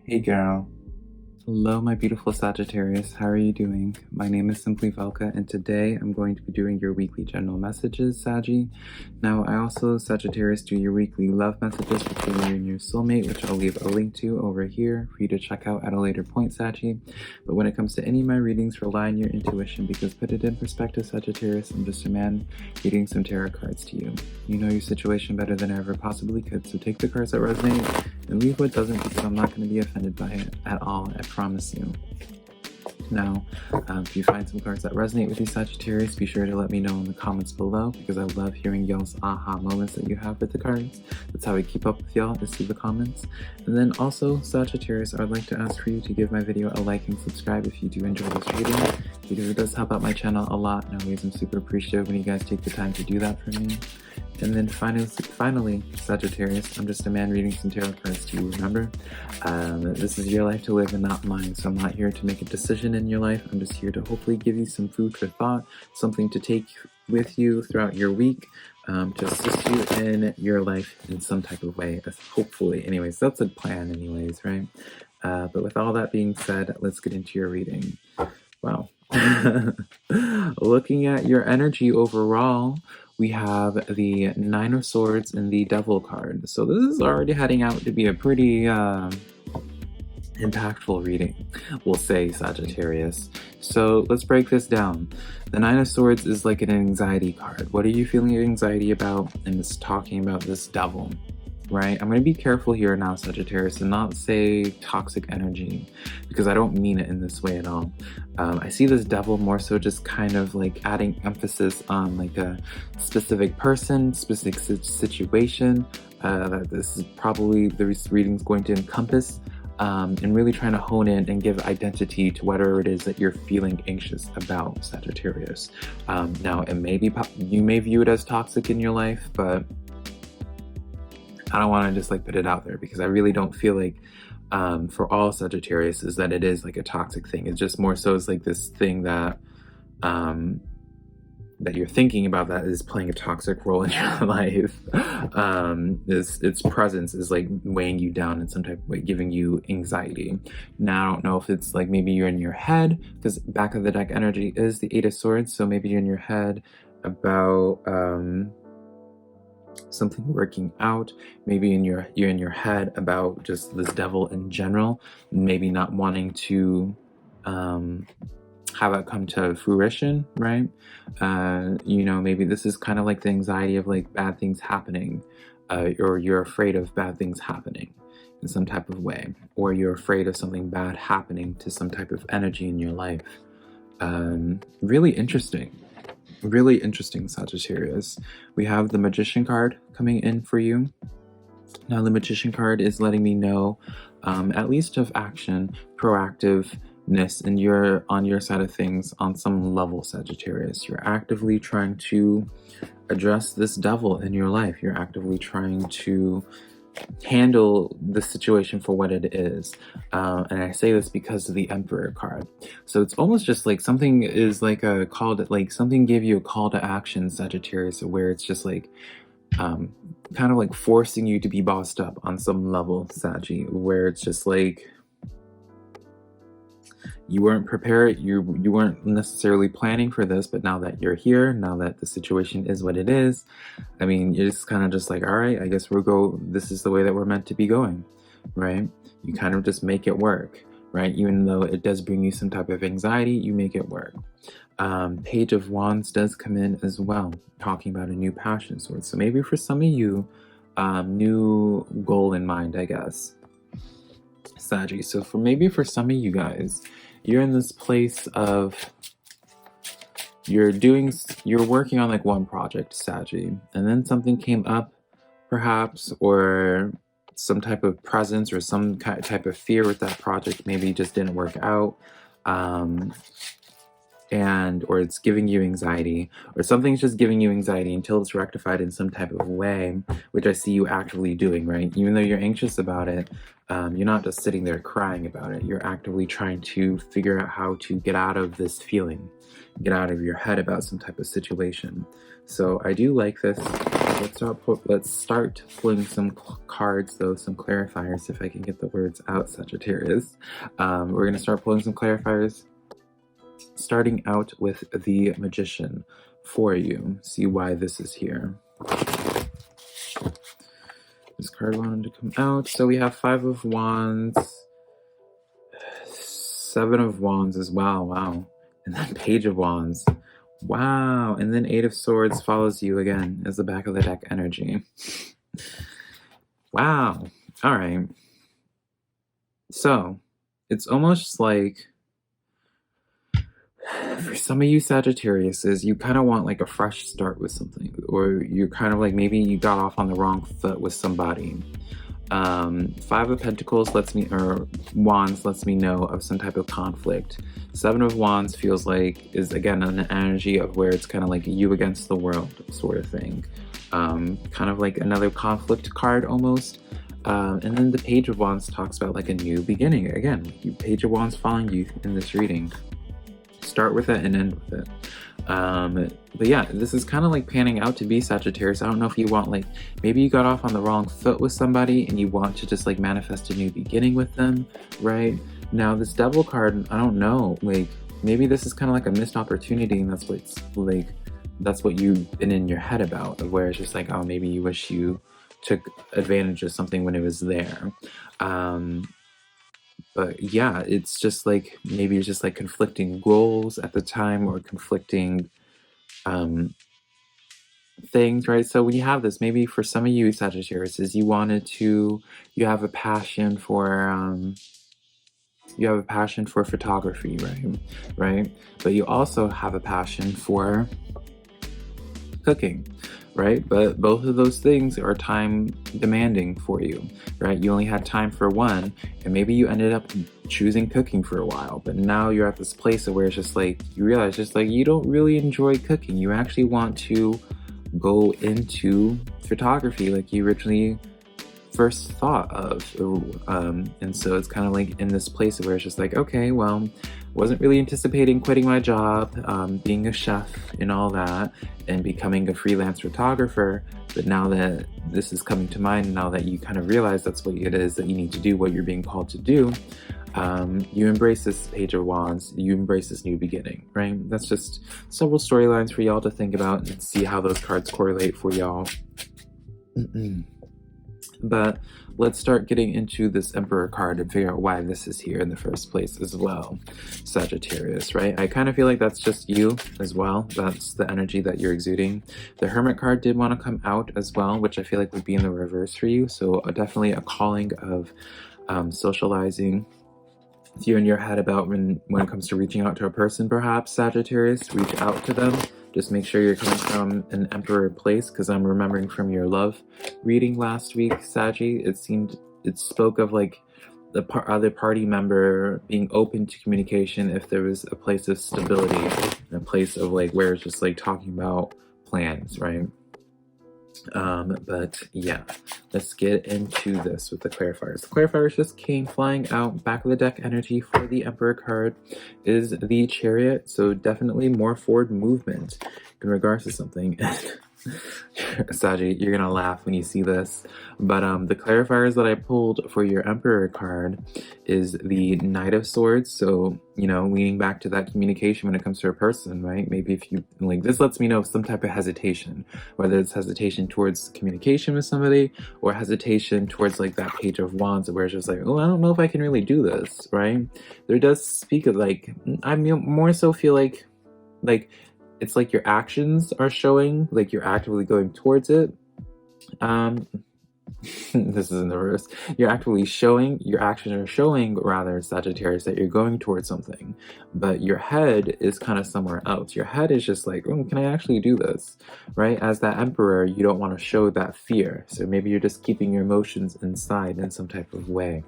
Hey girl. Hello, my beautiful Sagittarius. How are you doing? My name is SimplyVelca, and today I'm going to be doing your weekly general messages, Sagi. Now, I also, Sagittarius, do your weekly love messages between you and your soulmate, which I'll leave a link to over here for you to check out at a later point, Sagi. But when it comes to any of my readings, rely on your intuition, because put it in perspective, Sagittarius, I'm just a man reading some tarot cards to you. You know your situation better than I ever possibly could, so take the cards that resonate and leave what doesn't, because I'm not going to be offended by it at all, I promise you. Now, if you find some cards that resonate with you, Sagittarius, be sure to let me know in the comments below, because I love hearing y'all's aha moments that you have with the cards. That's how I keep up with y'all, is through the comments. And then also, Sagittarius, I'd like to ask for you to give my video a like and subscribe if you do enjoy this reading, because it does help out my channel a lot, and always I'm super appreciative when you guys take the time to do that for me. And then finally, Sagittarius, I'm just a man reading some tarot cards to you, remember? This is your life to live and not mine, so I'm not here to make a decision in your life. I'm just here to hopefully give you some food for thought, something to take with you throughout your week, to assist you in your life in some type of way, hopefully. Anyways, that's a plan anyways, right? But with all that being said, let's get into your reading. Wow. Looking at your energy overall, we have the Nine of Swords and the Devil card. So this is already heading out to be a pretty impactful reading, we'll say, Sagittarius. So let's break this down. The Nine of Swords is like an anxiety card. What are you feeling anxiety about? And it's talking about this devil, right? I'm going to be careful here now, Sagittarius, and not say toxic energy, because I don't mean it in this way at all. I see this devil more so just kind of like adding emphasis on like a specific person, specific situation, that this is probably the reading is going to encompass, and really trying to hone in and give identity to whatever it is that you're feeling anxious about, Sagittarius. Now, it may be, you may view it as toxic in your life, but I don't want to just like put it out there, because I really don't feel like for all Sagittarius is that it is like a toxic thing. It's just more so it's like this thing that that you're thinking about that is playing a toxic role in your life. Its presence is like weighing you down in some type of way, giving you anxiety. Now, I don't know if it's like maybe you're in your head, because back of the deck energy is the Eight of Swords, so maybe you're in your head about something working out. Maybe you're in your head about just this devil in general, maybe not wanting to have it come to fruition, right? You know, maybe this is kind of like the anxiety of like bad things happening, or you're afraid of bad things happening in some type of way, or you're afraid of something bad happening to some type of energy in your life. Really interesting. Really interesting, Sagittarius. We have the Magician card coming in for you. Now, the Magician card is letting me know, at least of action, proactiveness, and you're on your side of things on some level, Sagittarius. You're actively trying to address this devil in your life. You're actively trying to handle the situation for what it is, and I say this because of the Emperor card. So it's almost just like something is like a call to, like something gave you a call to action, Sagittarius, where it's just like kind of like forcing you to be bossed up on some level, Saggy, where it's just like you weren't prepared, you weren't necessarily planning for this, but now that you're here, now that the situation is what it is, I mean, you're just kind of just like, all right, I guess this is the way that we're meant to be going, right? You kind of just make it work, right? Even though it does bring you some type of anxiety, you make it work. Page of Wands does come in as well, talking about a new passion source. So maybe for some of you, new goal in mind, I guess, Sagi. So for some of you guys, you're in this place of you're working on like one project, Sagi, and then something came up, perhaps, or some type of presence or some type of fear with that project maybe just didn't work out, or it's giving you anxiety, or something's just giving you anxiety until it's rectified in some type of way, which I see you actively doing, right? Even though you're anxious about it, you're not just sitting there crying about it. You're actively trying to figure out how to get out of this feeling, get out of your head about some type of situation. So I do like this. let's start pulling some cards, though, some clarifiers, if I can get the words out, Sagittarius. We're going to start pulling some clarifiers, starting out with the Magician for you. See why this is here. This card wanted to come out. So we have 5 of Wands, 7 of Wands as well. Wow. And then Page of Wands. Wow. And then 8 of Swords follows you again as the back of the deck energy. Wow. All right. So it's almost like, for some of you Sagittariuses, you kind of want like a fresh start with something, or you're kind of like, maybe you got off on the wrong foot with somebody. 5 of Pentacles Wands lets me know of some type of conflict. 7 of Wands feels like is again an energy of where it's kind of like you against the world sort of thing. Kind of like another conflict card almost. And then the Page of Wands talks about like a new beginning. Again, Page of Wands following you in this reading. Start with it and end with it. But yeah, this is kind of like panning out to be Sagittarius. I don't know if you want, like, maybe you got off on the wrong foot with somebody and you want to just like manifest a new beginning with them, right? Now this Devil card, I don't know, like maybe this is kind of like a missed opportunity, and that's what's like, that's what you've been in your head about, where it's just like, oh, maybe you wish you took advantage of something when it was there. But yeah, it's just like, maybe it's just like conflicting goals at the time, or conflicting things, right? So when you have this, maybe for some of you Sagittarius, is you have a passion for photography, right? But you also have a passion for cooking, right? But both of those things are time demanding for you, right? You only had time for one, and maybe you ended up choosing cooking for a while, but now you're at this place where it's just like, you realize just like you don't really enjoy cooking. You actually want to go into photography like you originally first thought of. And so it's kind of like in this place where it's just like, okay, well, wasn't really anticipating quitting my job, being a chef and all that, and becoming a freelance photographer. But now that this is coming to mind, now that you kind of realize that's what it is that you need to do, what you're being called to do, you embrace this Page of Wands, you embrace this new beginning, right? That's just several storylines for y'all to think about and see how those cards correlate for y'all. But let's start getting into this Emperor card and figure out why this is here in the first place as well, Sagittarius, right? I kind of feel like that's just you as well. That's the energy that you're exuding. The Hermit card did want to come out as well, which I feel like would be in the reverse for you. So definitely a calling of socializing. If you're in your head about when it comes to reaching out to a person, perhaps, Sagittarius, reach out to them. Just make sure you're coming from an Emperor place, because I'm remembering from your love reading last week, Sagi, it spoke of like the other party member being open to communication if there was a place of stability and a place of like where it's just like talking about plans, right? But yeah, let's get into this with the clarifiers. The clarifiers just came flying out. Back of the deck energy for the Emperor card is the Chariot, so definitely more forward movement in regards to something. Sagi, you're gonna laugh when you see this, but the clarifiers that I pulled for your Emperor card is the Knight of Swords. So, you know, leaning back to that communication when it comes to a person, right? Maybe if you like, this lets me know some type of hesitation, whether it's hesitation towards communication with somebody or hesitation towards like that Page of Wands where it's just like, oh, I don't know if I can really do this, right? There does speak of like, I more so feel like it's like your actions are showing, like you're actively going towards it. This is in the reverse. You're actively showing, your actions are showing, rather, Sagittarius, that you're going towards something, but your head is kind of somewhere else. Your head is just like, oh, can I actually do this, right? As that Emperor, you don't want to show that fear. So maybe you're just keeping your emotions inside in some type of way.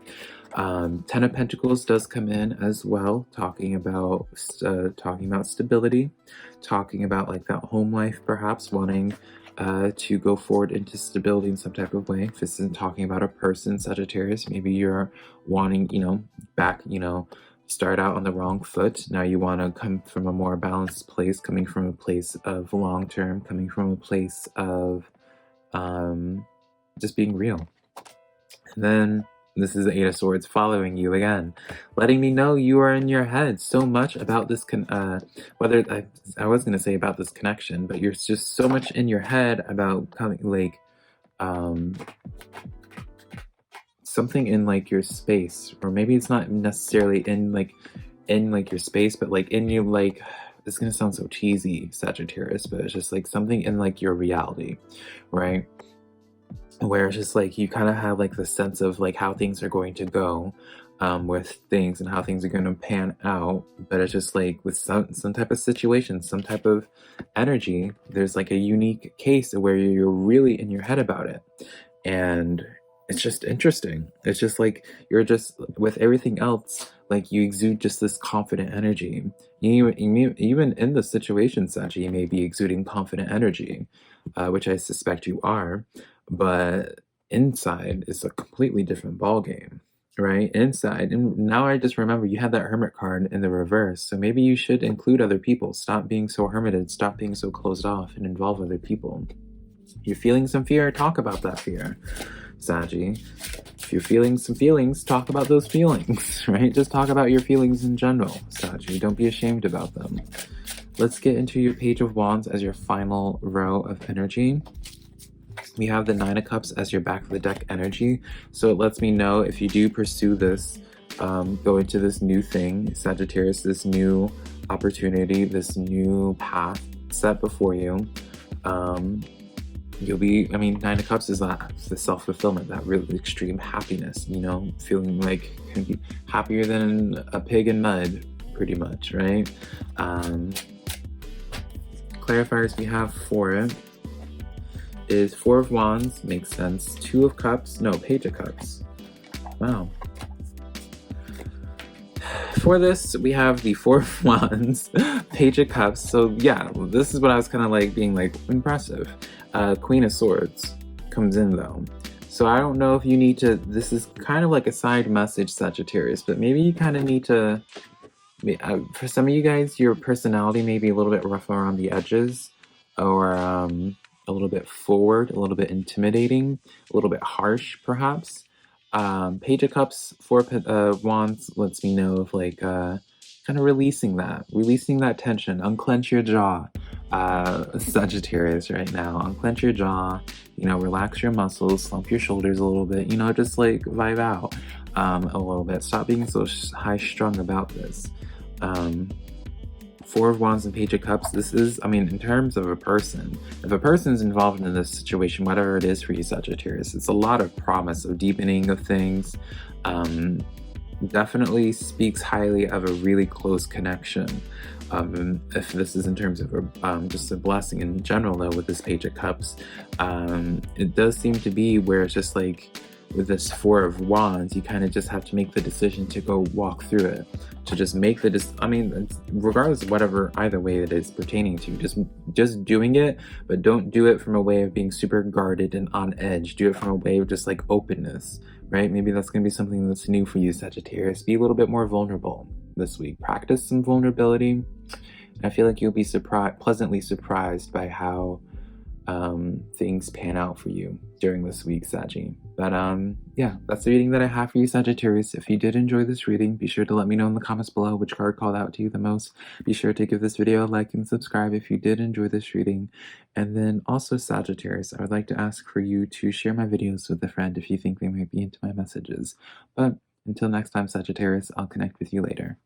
Ten of Pentacles does come in as well, talking about stability, talking about like that home life, perhaps wanting to go forward into stability in some type of way. If this isn't talking about a person, Sagittarius, maybe you're wanting, start out on the wrong foot. Now you want to come from a more balanced place, coming from a place of long-term, coming from a place of just being real. And then this is the Eight of Swords following you again, letting me know you are in your head so much about this, whether I was going to say about this connection, but you're just so much in your head about coming, like, something in like your space, or maybe it's not necessarily in your space, but like in you, like, this is going to sound so cheesy, Sagittarius, but it's just like something in like your reality, right? Where it's just like you kind of have like the sense of like how things are going to go with things and how things are going to pan out, but it's just like with some type of situation, some type of energy, there's like a unique case where you're really in your head about it, and it's just interesting. It's just like you're just, with everything else, like you exude just this confident energy. Even in the situation, Sachi, you may be exuding confident energy, which I suspect you are, but inside is a completely different ballgame, right? Inside, and now I just remember you had that Hermit card in the reverse, so maybe you should include other people. Stop being so hermited, stop being so closed off, and involve other people. If you're feeling some fear, talk about that fear, Sagi. If you're feeling some feelings, talk about those feelings, right? Just talk about your feelings in general, Sagi. Don't be ashamed about them. Let's get into your Page of Wands as your final row of energy. We have the Nine of Cups as your back of the deck energy. So it lets me know if you do pursue this, go into this new thing, Sagittarius, this new opportunity, this new path set before you, you'll be, Nine of Cups is that the self-fulfillment, that really extreme happiness, you know, feeling like can be happier than a pig in mud, pretty much, right? Clarifiers we have for it is Four of Wands, makes sense. Two of Cups, no, Page of Cups. Wow. For this, we have the Four of Wands, Page of Cups. So yeah, this is what I was kind of like being like, impressive. Queen of Swords comes in though. So I don't know if you need to, this is kind of like a side message, Sagittarius, but maybe you kind of need to, for some of you guys, your personality may be a little bit rough around the edges, or a little bit forward, a little bit intimidating, a little bit harsh, perhaps. Page of Cups, Four of Wands lets me know of like kind of releasing that tension. Unclench your jaw, Sagittarius, right now. Unclench your jaw, you know, relax your muscles, slump your shoulders a little bit, you know, just like vibe out a little bit. Stop being so high-strung about this. Four of Wands and Page of Cups, this is, in terms of a person, if a person's involved in this situation, whatever it is for you, Sagittarius, it's a lot of promise of deepening of things. Definitely speaks highly of a really close connection. If this is in terms of just a blessing in general, though, with this Page of Cups, it does seem to be where it's just like, with this Four of Wands, you kind of just have to make the decision to go walk through it, to just make the regardless of whatever, either way it is pertaining to, just doing it, but don't do it from a way of being super guarded and on edge. Do it from a way of just like openness, right? Maybe that's going to be something that's new for you, Sagittarius. Be a little bit more vulnerable this week. Practice some vulnerability. I feel like you'll be pleasantly surprised by how things pan out for you during this week, Sagi. But yeah, that's the reading that I have for you, Sagittarius. If you did enjoy this reading, be sure to let me know in the comments below which card called out to you the most. Be sure to give this video a like and subscribe if you did enjoy this reading. And then also, Sagittarius, I would like to ask for you to share my videos with a friend if you think they might be into my messages. But until next time, Sagittarius, I'll connect with you later.